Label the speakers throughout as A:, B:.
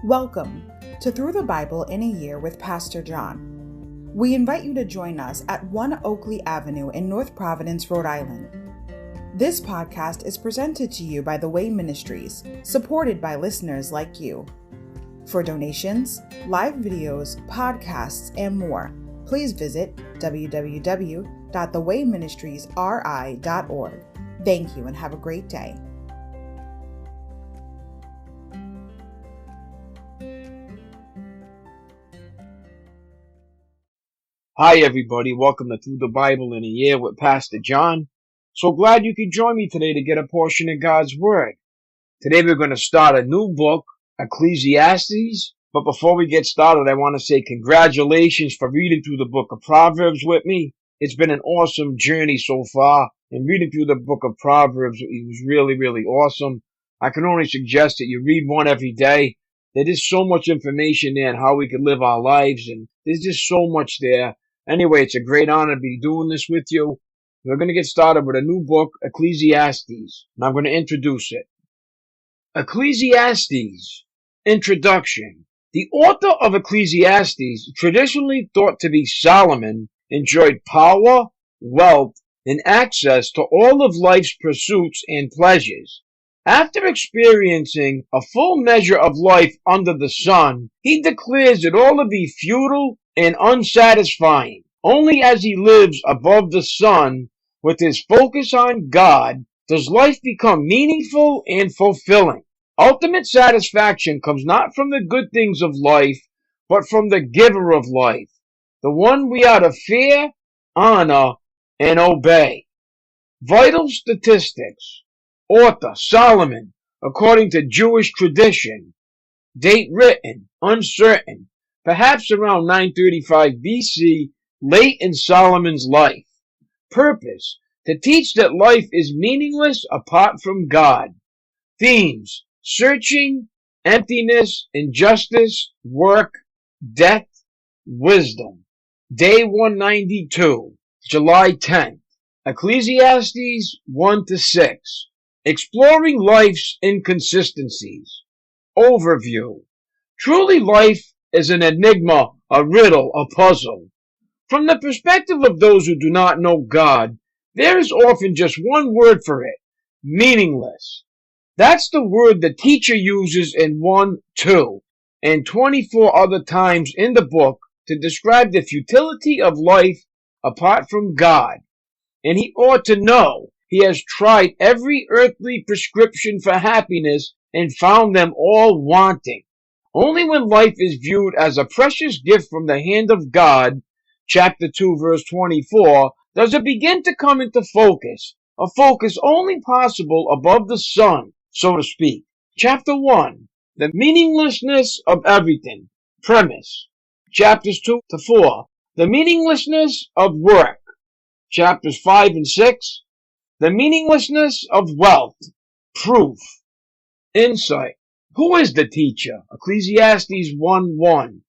A: Welcome to Through the Bible in a Year with Pastor John. We invite you to join us at 1 Oakleigh Avenue in North Providence, Rhode Island. This podcast is presented to you by The Way Ministries, supported by listeners like you. For donations, live videos, podcasts, and more, please visit www.thewayministriesri.org. Thank you and have a great day.
B: Hi everybody, welcome to Through the Bible in a Year with Pastor John. So glad you could join me today to get a portion of God's Word. Today we're going to start a new book, Ecclesiastes. But before we get started, I want to say congratulations for reading through the book of Proverbs with me. It's been an awesome journey so far, and reading through the book of Proverbs it was really awesome. I can only suggest that you read one every day. There is so much information there on how we can live our lives, and there's just so much there. Anyway, it's a great honor to be doing this with you. We're going to get started with a new book, Ecclesiastes, and I'm going to introduce it. Ecclesiastes, Introduction. The author of Ecclesiastes, traditionally thought to be Solomon, enjoyed power, wealth, and access to all of life's pursuits and pleasures. After experiencing a full measure of life under the sun, he declares it all to be futile and unsatisfying. Only as he lives above the sun with his focus on God does life become meaningful and fulfilling. Ultimate satisfaction comes not from the good things of life, but from the giver of life, the one we are to fear, honor, and obey. Vital statistics. Author Solomon, according to Jewish tradition. Date written, uncertain, perhaps around 935 BC, late in Solomon's life. Purpose, to teach that life is meaningless apart from God. Themes, searching, emptiness, injustice, work, death, wisdom. Day 192, July 10th. Ecclesiastes 1-6. Exploring life's inconsistencies. Overview. Truly life is an enigma, a riddle, a puzzle. From the perspective of those who do not know God, there is often just one word for it: meaningless. That's the word the teacher uses in 1:2 and 24 other times in the book to describe the futility of life apart from God. And he ought to know he has tried every earthly prescription for happiness and found them all wanting. Only when life is viewed as a precious gift from the hand of God, chapter 2, verse 24, does it begin to come into focus, a focus only possible above the sun, so to speak. Chapter 1, the meaninglessness of everything. Premise. Chapters 2-4, the meaninglessness of work. Chapters 5 and 6, the meaninglessness of wealth. Proof. Insight. Who is the teacher? Ecclesiastes 1:1.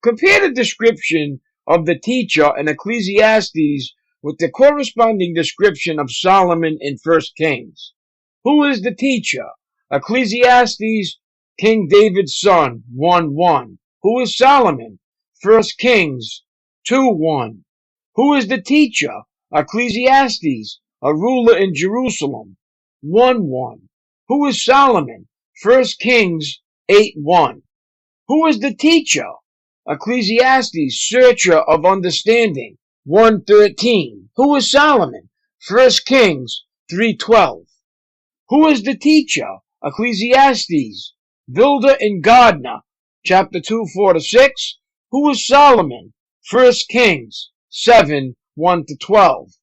B: Compare the description of the teacher in Ecclesiastes with the corresponding description of Solomon in 1 Kings. Who is the teacher? Ecclesiastes, King David's son, 1:1. Who is Solomon? 1 Kings 2:1. Who is the teacher? Ecclesiastes, a ruler in Jerusalem, 1:1. Who is Solomon? 1 Kings 8:1. Who is the teacher? Ecclesiastes, searcher of understanding, 1:13. Who is Solomon? 1 Kings 3:12. Who is the teacher? Ecclesiastes, builder and gardener, chapter 2:4-6. Who is Solomon? 1 Kings 7:1-12.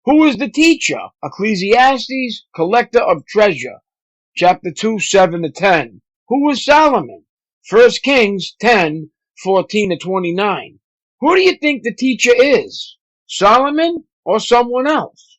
B: Who is the teacher? Ecclesiastes, collector of treasure, chapter 2:7-10. Who is Solomon? 1 Kings 10:14-29. Who do you think the teacher is? Solomon or someone else?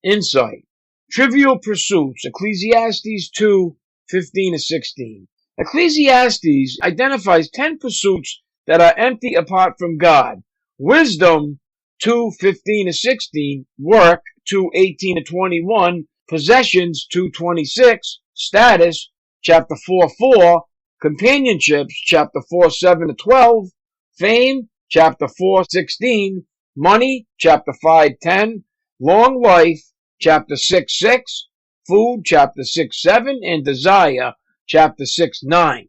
B: Insight. Trivial pursuits. Ecclesiastes 2:15-16. Ecclesiastes identifies 10 pursuits that are empty apart from God. Wisdom 2:15-16. Work 2:18-21. Possessions 2:26. Status chapter 4:4. Companionships, chapter 4, 7 to 12. Fame, chapter 4, 16. Money, chapter 5, 10. Long life, chapter 6, 6. Food, chapter 6, 7. And desire, chapter 6, 9.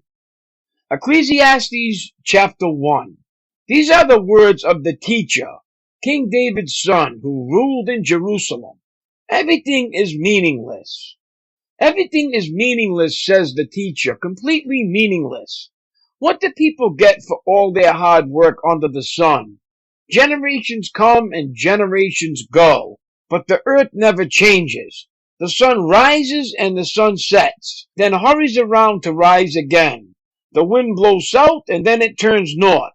B: Ecclesiastes, chapter 1. These are the words of the teacher, King David's son, who ruled in Jerusalem. Everything is meaningless. Everything is meaningless, says the teacher, completely meaningless. What do people get for all their hard work under the sun? Generations come and generations go, but the earth never changes. The sun rises and the sun sets, then hurries around to rise again. The wind blows south and then it turns north.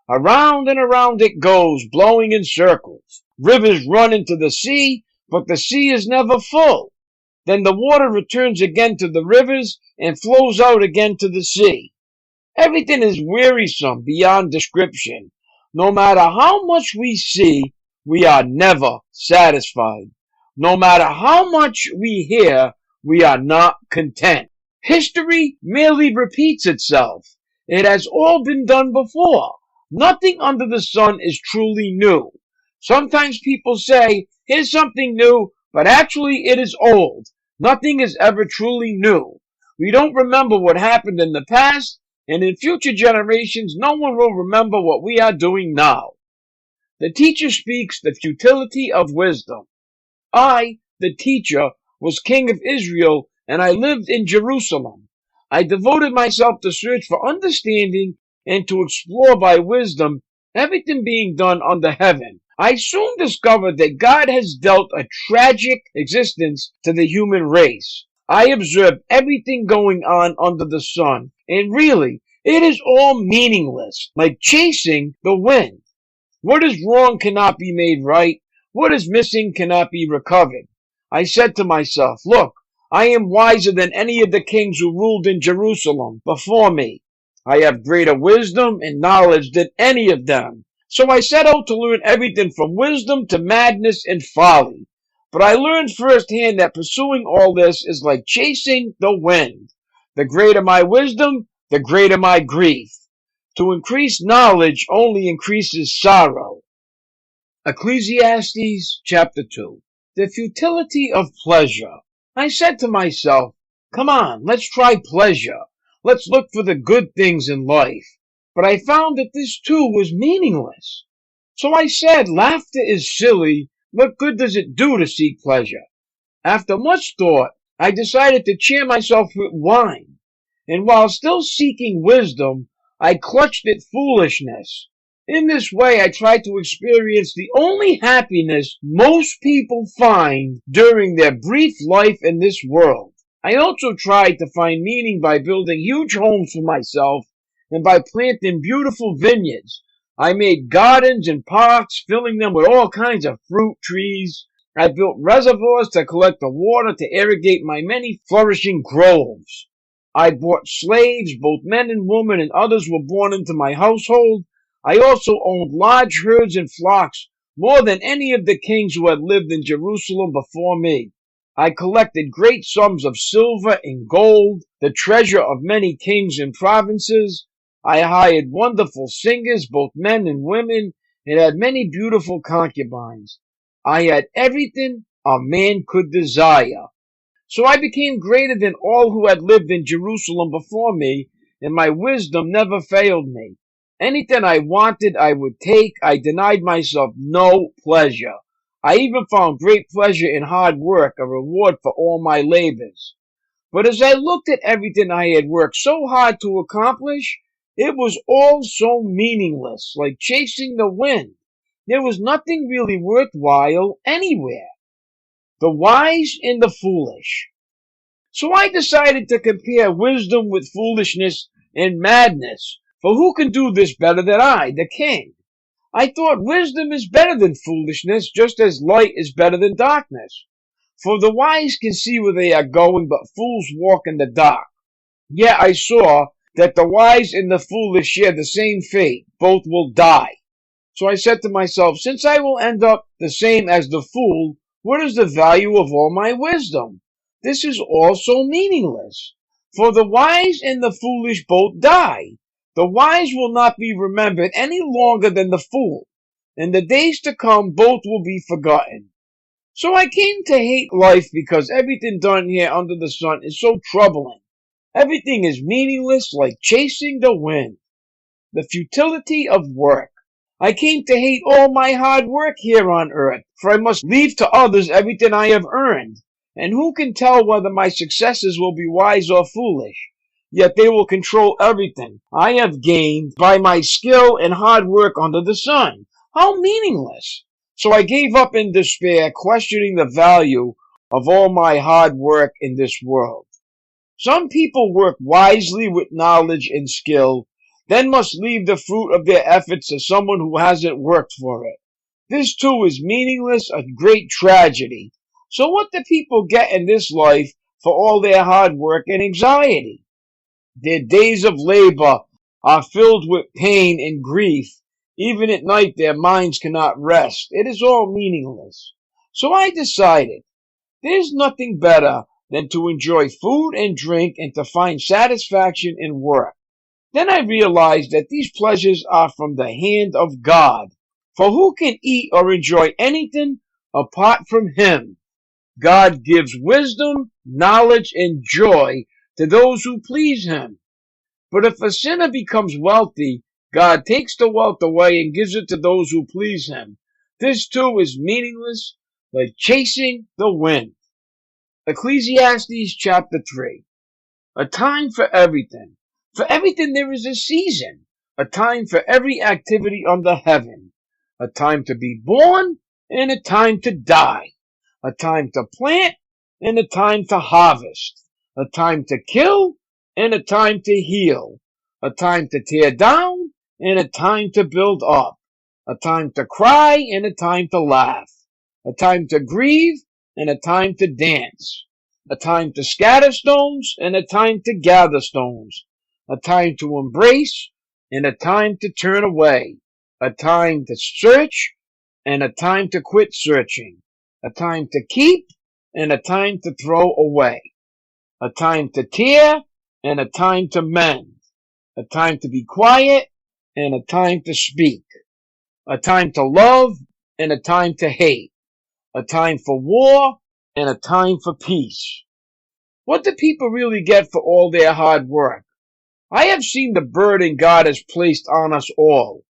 B: Around and around it goes, blowing in circles. Rivers run into the sea, but the sea is never full. Then the water returns again to the rivers and flows out again to the sea. Everything is wearisome beyond description. No matter how much we see, we are never satisfied. No matter how much we hear, we are not content. History merely repeats itself. It has all been done before. Nothing under the sun is truly new. Sometimes people say, here's something new, but actually it is old. Nothing is ever truly new. We don't remember what happened in the past, and in future generations, no one will remember what we are doing now. The teacher speaks the futility of wisdom. I, the teacher, was king of Israel, and I lived in Jerusalem. I devoted myself to search for understanding and to explore by wisdom everything being done under heaven. I soon discovered that God has dealt a tragic existence to the human race. I observed everything going on under the sun, and really, it is all meaningless, like chasing the wind. What is wrong cannot be made right. What is missing cannot be recovered. I said to myself, look, I am wiser than any of the kings who ruled in Jerusalem before me. I have greater wisdom and knowledge than any of them. So I set out to learn everything from wisdom to madness and folly. But I learned firsthand that pursuing all this is like chasing the wind. The greater my wisdom, the greater my grief. To increase knowledge only increases sorrow. Ecclesiastes chapter 2. The futility of pleasure. I said to myself, come on, let's try pleasure. Let's look for the good things in life. But I found that this too was meaningless. So I said, laughter is silly. What good does it do to seek pleasure? After much thought, I decided to cheer myself with wine. And while still seeking wisdom, I clutched at foolishness. In this way, I tried to experience the only happiness most people find during their brief life in this world. I also tried to find meaning by building huge homes for myself and by planting beautiful vineyards. I made gardens and parks, filling them with all kinds of fruit trees. I built reservoirs to collect the water to irrigate my many flourishing groves. I bought slaves, both men and women, and others were born into my household. I also owned large herds and flocks, more than any of the kings who had lived in Jerusalem before me. I collected great sums of silver and gold, the treasure of many kings and provinces. I hired wonderful singers, both men and women, and had many beautiful concubines. I had everything a man could desire. So I became greater than all who had lived in Jerusalem before me, and my wisdom never failed me. Anything I wanted, I would take. I denied myself no pleasure. I even found great pleasure in hard work, a reward for all my labors. But as I looked at everything I had worked so hard to accomplish, it was all so meaningless, like chasing the wind. There was nothing really worthwhile anywhere. The wise and the foolish. So I decided to compare wisdom with foolishness and madness. For who can do this better than I, the king? I thought wisdom is better than foolishness, just as light is better than darkness. For the wise can see where they are going, but fools walk in the dark. Yet I saw that the wise and the foolish share the same fate. Both will die. So I said to myself, since I will end up the same as the fool, what is the value of all my wisdom? This is all so meaningless. For the wise and the foolish both die. The wise will not be remembered any longer than the fool. In the days to come, both will be forgotten. So I came to hate life because everything done here under the sun is so troubling. Everything is meaningless, like chasing the wind. The futility of work. I came to hate all my hard work here on earth, for I must leave to others everything I have earned. And who can tell whether my successors will be wise or foolish? Yet they will control everything I have gained by my skill and hard work under the sun. How meaningless! So I gave up in despair, questioning the value of all my hard work in this world. Some people work wisely with knowledge and skill, then must leave the fruit of their efforts to someone who hasn't worked for it. This too is meaningless, a great tragedy. So what do people get in this life for all their hard work and anxiety? Their days of labor are filled with pain and grief. Even at night their minds cannot rest. It is all meaningless. So I decided, there's nothing better than to enjoy food and drink and to find satisfaction in work. Then I realized that these pleasures are from the hand of God. For who can eat or enjoy anything apart from Him? God gives wisdom, knowledge, and joy to those who please Him. But if a sinner becomes wealthy, God takes the wealth away and gives it to those who please Him. This too is meaningless, like chasing the wind. Ecclesiastes chapter 3. A time for everything. For everything there is a season, a time for every activity under heaven, a time to be born and a time to die, a time to plant and a time to harvest, a time to kill and a time to heal, a time to tear down and a time to build up, a time to cry and a time to laugh, a time to grieve and a time to dance, a time to scatter stones and a time to gather stones, a time to embrace and a time to turn away, a time to search and a time to quit searching, a time to keep and a time to throw away, a time to tear and a time to mend, a time to be quiet and a time to speak, a time to love and a time to hate, a time for war and a time for peace. What do people really get for all their hard work? I have seen the burden God has placed on us all.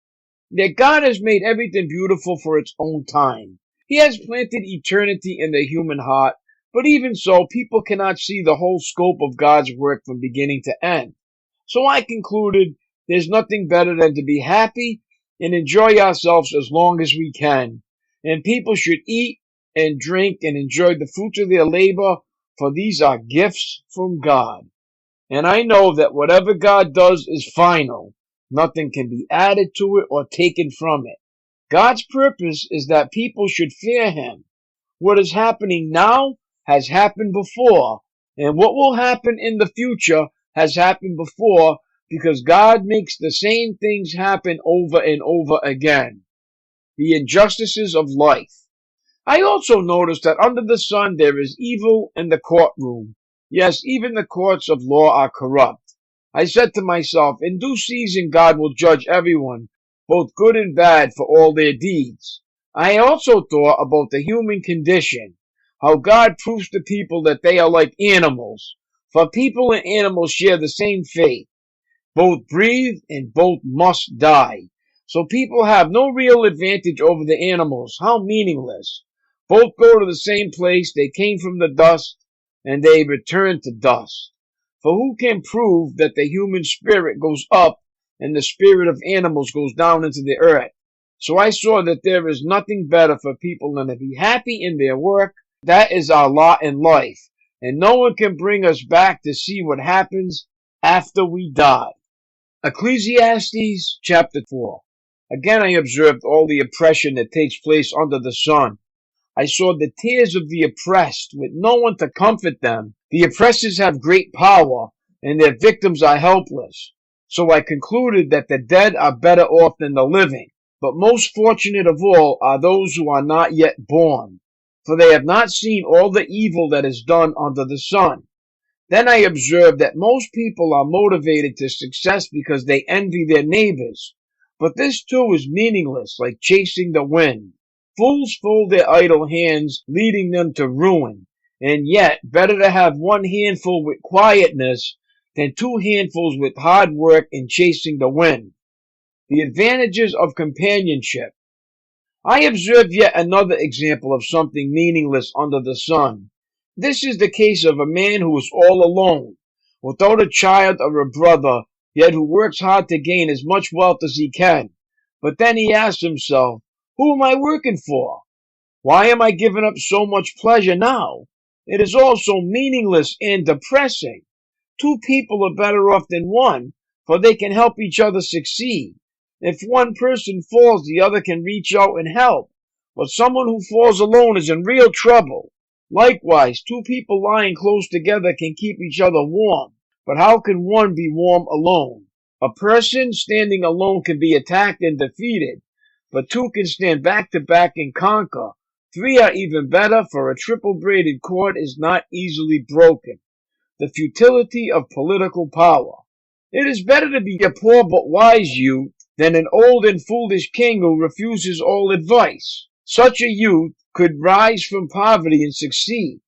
B: That God has made everything beautiful for its own time. He has planted eternity in the human heart, but even so, people cannot see the whole scope of God's work from beginning to end. So I concluded, there's nothing better than to be happy and enjoy ourselves as long as we can. And people should eat and drink and enjoy the fruits of their labor, for these are gifts from God. And I know that whatever God does is final. Nothing can be added to it or taken from it. God's purpose is that people should fear Him. What is happening now has happened before, and what will happen in the future has happened before, because God makes the same things happen over and over again. The injustices of life. I also noticed that under the sun there is evil in the courtroom. Yes, even the courts of law are corrupt. I said to myself, in due season God will judge everyone, both good and bad, for all their deeds. I also thought about the human condition, how God proves to people that they are like animals, for people and animals share the same fate. Both breathe and both must die. So people have no real advantage over the animals. How meaningless. Both go to the same place. They came from the dust, and they return to dust. For who can prove that the human spirit goes up and the spirit of animals goes down into the earth? So I saw that there is nothing better for people than to be happy in their work. That is our lot in life, and no one can bring us back to see what happens after we die. Ecclesiastes chapter 4. Again I observed all the oppression that takes place under the sun. I saw the tears of the oppressed with no one to comfort them. The oppressors have great power, and their victims are helpless. So I concluded that the dead are better off than the living. But most fortunate of all are those who are not yet born, for they have not seen all the evil that is done under the sun. Then I observed that most people are motivated to success because they envy their neighbors. But this too is meaningless, like chasing the wind. Fools fold their idle hands, leading them to ruin. And yet, better to have one handful with quietness than two handfuls with hard work and chasing the wind. The advantages of companionship. I observed yet another example of something meaningless under the sun. This is the case of a man who is all alone, without a child or a brother, yet who works hard to gain as much wealth as he can. But then he asks himself, who am I working for? Why am I giving up so much pleasure now? It is all so meaningless and depressing. Two people are better off than one, for they can help each other succeed. If one person falls, the other can reach out and help. But someone who falls alone is in real trouble. Likewise, two people lying close together can keep each other warm. But how can one be warm alone? A person standing alone can be attacked and defeated, but two can stand back to back and conquer. Three are even better, for a triple braided cord is not easily broken. The futility of political power. It is better to be a poor but wise youth than an old and foolish king who refuses all advice. Such a youth could rise from poverty and succeed.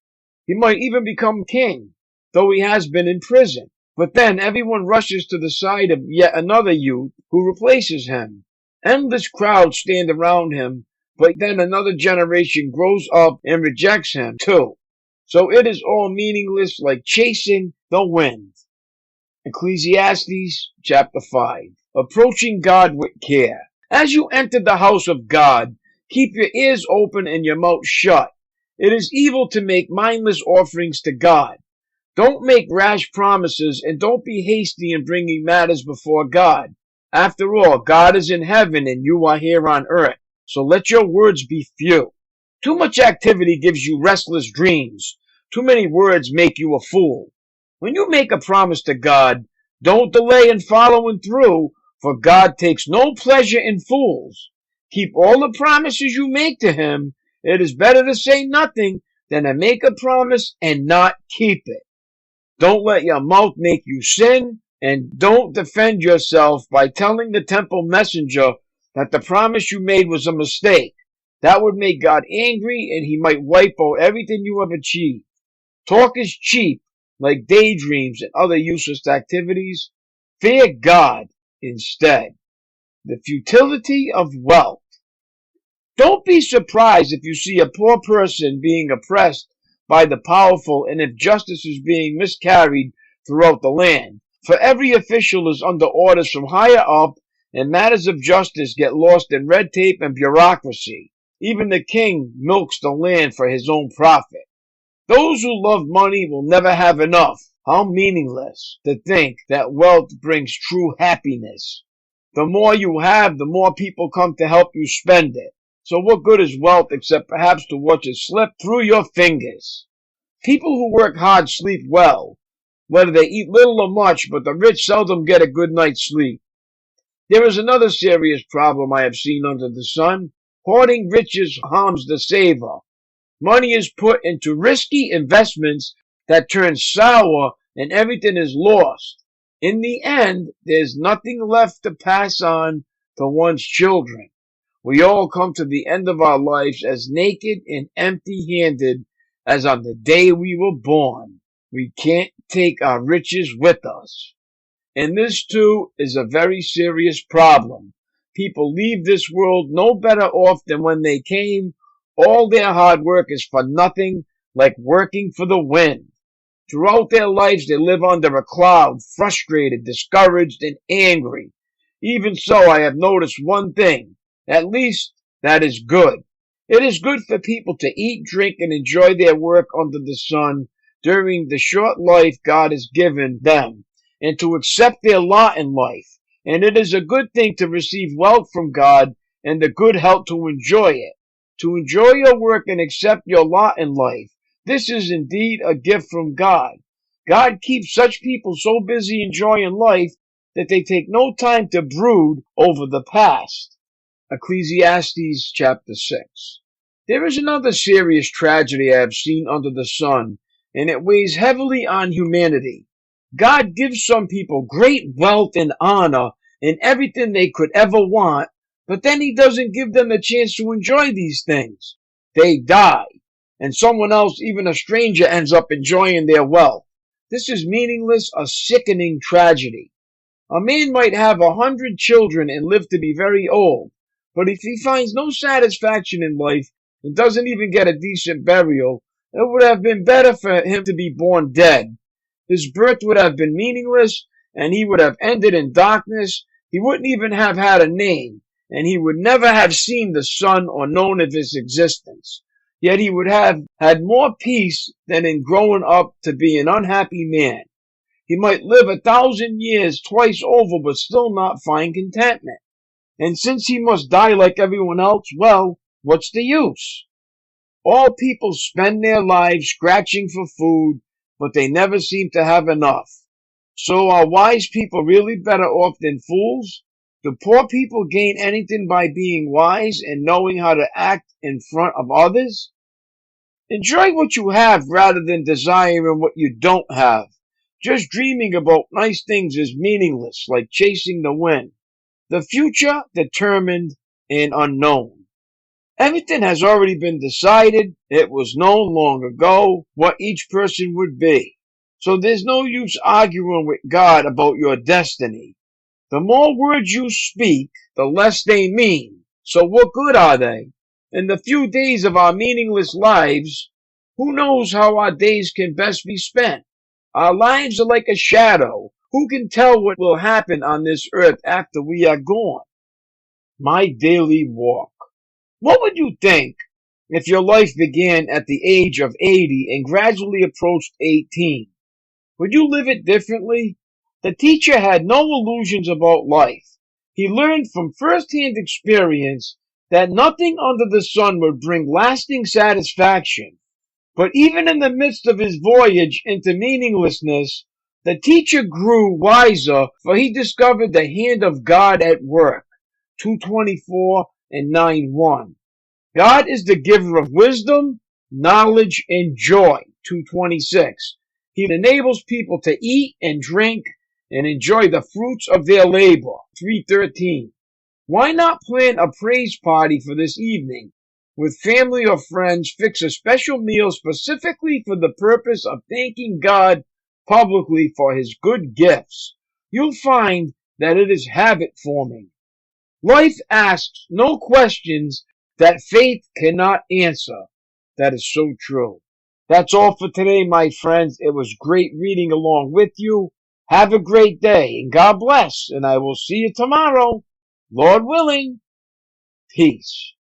B: He might even become king, though he has been in prison. But then everyone rushes to the side of yet another youth who replaces him. Endless crowds stand around him, but then another generation grows up and rejects him too. So it is all meaningless, like chasing the wind. Ecclesiastes chapter 5. Approaching God with care. As you enter the house of God, keep your ears open and your mouth shut. It is evil to make mindless offerings to God. Don't make rash promises, and don't be hasty in bringing matters before God. After all, God is in heaven and you are here on earth, so let your words be few. Too much activity gives you restless dreams. Too many words make you a fool. When you make a promise to God, don't delay in following through, for God takes no pleasure in fools. Keep all the promises you make to Him. It is better to say nothing than to make a promise and not keep it. Don't let your mouth make you sin, and don't defend yourself by telling the temple messenger that the promise you made was a mistake. That would make God angry, and He might wipe out everything you have achieved. Talk is cheap, like daydreams and other useless activities. Fear God instead. The futility of wealth. Don't be surprised if you see a poor person being oppressed by the powerful and if justice is being miscarried throughout the land. For every official is under orders from higher up, and matters of justice get lost in red tape and bureaucracy. Even the king milks the land for his own profit. Those who love money will never have enough. How meaningless to think that wealth brings true happiness. The more you have, the more people come to help you spend it. So what good is wealth except perhaps to watch it slip through your fingers? People who work hard sleep well, whether they eat little or much, but the rich seldom get a good night's sleep. There is another serious problem I have seen under the sun. Hoarding riches harms the saver. Money is put into risky investments that turn sour and everything is lost. In the end, there's nothing left to pass on to one's children. We all come to the end of our lives as naked and empty-handed as on the day we were born. We can't take our riches with us. And this too is a very serious problem. People leave this world no better off than when they came. All their hard work is for nothing, like working for the wind. Throughout their lives they live under a cloud, frustrated, discouraged, and angry. Even so, I have noticed one thing. At least that is good. It is good for people to eat, drink, and enjoy their work under the sun during the short life God has given them, and to accept their lot in life. And it is a good thing to receive wealth from God and the good health to enjoy it. To enjoy your work and accept your lot in life. This is indeed a gift from God. God keeps such people so busy enjoying life that they take no time to brood over the past. Ecclesiastes chapter 6. There is another serious tragedy I have seen under the sun, and it weighs heavily on humanity. God gives some people great wealth and honor and everything they could ever want, but then he doesn't give them a chance to enjoy these things. They die, and someone else, even a stranger, ends up enjoying their wealth. This is meaningless, a sickening tragedy. A man might have 100 children and live to be very old, but if he finds no satisfaction in life and doesn't even get a decent burial, it would have been better for him to be born dead. His birth would have been meaningless, and he would have ended in darkness. He wouldn't even have had a name, and he would never have seen the sun or known of his existence. Yet he would have had more peace than in growing up to be an unhappy man. He might live 1,000 years twice over, but still not find contentment. And since he must die like everyone else, well, what's the use? All people spend their lives scratching for food, but they never seem to have enough. So are wise people really better off than fools? Do poor people gain anything by being wise and knowing how to act in front of others? Enjoy what you have rather than desiring what you don't have. Just dreaming about nice things is meaningless, like chasing the wind. The future determined and unknown. Everything has already been decided. It was known long ago what each person would be. So there's no use arguing with God about your destiny. The more words you speak, the less they mean. So what good are they? In the few days of our meaningless lives, who knows how our days can best be spent? Our lives are like a shadow. Who can tell what will happen on this earth after we are gone? My daily walk. What would you think if your life began at the age of 80 and gradually approached 18? Would you live it differently? The teacher had no illusions about life. He learned from first-hand experience that nothing under the sun would bring lasting satisfaction. But even in the midst of his voyage into meaninglessness, the teacher grew wiser, for he discovered the hand of God at work. 2:24 and 9:1. God is the giver of wisdom, knowledge, and joy. 2:26. He enables people to eat and drink and enjoy the fruits of their labor. 3:13. Why not plan a praise party for this evening? With family or friends, fix a special meal specifically for the purpose of thanking God publicly for his good gifts. You'll find that it is habit forming. Life asks no questions that faith cannot answer. That is so true. That's all for today, my friends. It was great reading along with you. Have a great day, and God bless, and I will see you tomorrow, Lord willing. Peace.